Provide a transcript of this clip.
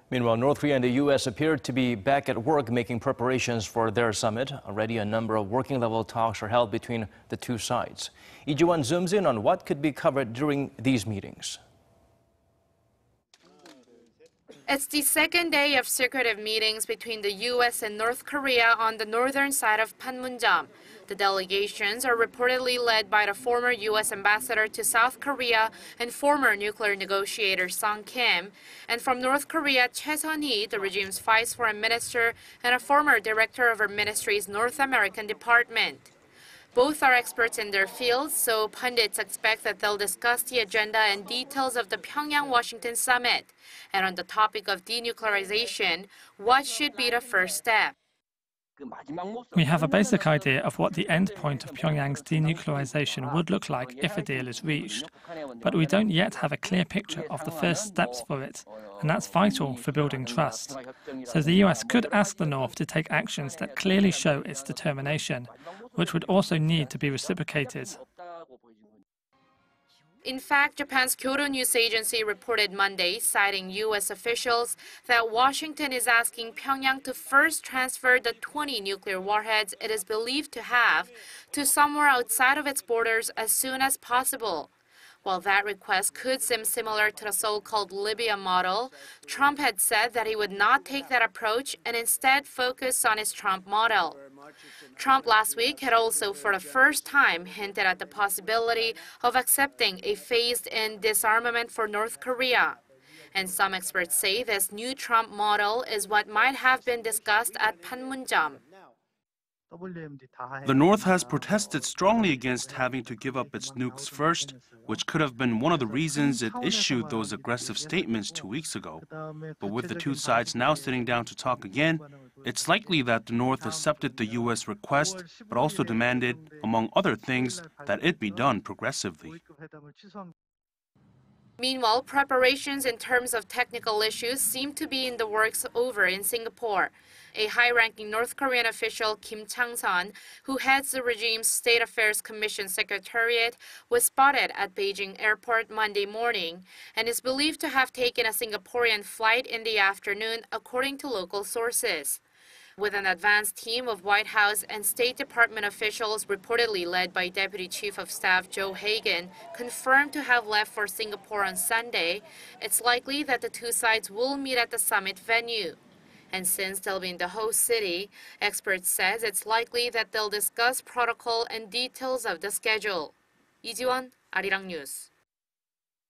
Meanwhile, North Korea and the U.S. appear to be back at work making preparations for their summit. Already a number of working-level talks are held between the two sides. Lee Ji-won zooms in on what could be covered during these meetings. It's the second day of secretive meetings between the U.S. and North Korea on the northern side of Panmunjom. The delegations are reportedly led by the former U.S. ambassador to South Korea and former nuclear negotiator Sung Kim, and from North Korea, Choe Son-hui, the regime's vice foreign minister and a former director of her ministry's North American department. Both are experts in their fields, so pundits expect that they'll discuss the agenda and details of the Pyongyang-Washington summit. And on the topic of denuclearization, what should be the first step? We have a basic idea of what the end point of Pyongyang's denuclearization would look like if a deal is reached. But we don't yet have a clear picture of the first steps for it, and that's vital for building trust. So the US could ask the North to take actions that clearly show its determination, which would also need to be reciprocated. In fact, Japan's Kyodo News Agency reported Monday, citing U.S. officials, that Washington is asking Pyongyang to first transfer the 20 nuclear warheads it is believed to have to somewhere outside of its borders as soon as possible. While that request could seem similar to the so-called Libya model, Trump had said that he would not take that approach and instead focus on his Trump model. Trump last week had also for the first time hinted at the possibility of accepting a phased-in disarmament for North Korea. And some experts say this new Trump model is what might have been discussed at Panmunjom. The North has protested strongly against having to give up its nukes first, which could have been one of the reasons it issued those aggressive statements 2 weeks ago. But with the two sides now sitting down to talk again, it's likely that the North accepted the U.S. request, but also demanded, among other things, that it be done progressively. Meanwhile, preparations in terms of technical issues seem to be in the works over in Singapore. A high-ranking North Korean official, Kim Chang-son, who heads the regime's State Affairs Commission Secretariat, was spotted at Beijing Airport Monday morning and is believed to have taken a Singaporean flight in the afternoon, according to local sources. With an advanced team of White House and State Department officials reportedly led by Deputy Chief of Staff Joe Hagan, confirmed to have left for Singapore on Sunday, it's likely that the two sides will meet at the summit venue. And since they'll be in the host city, experts says it's likely that they'll discuss protocol and details of the schedule. Lee Ji-won, Arirang News.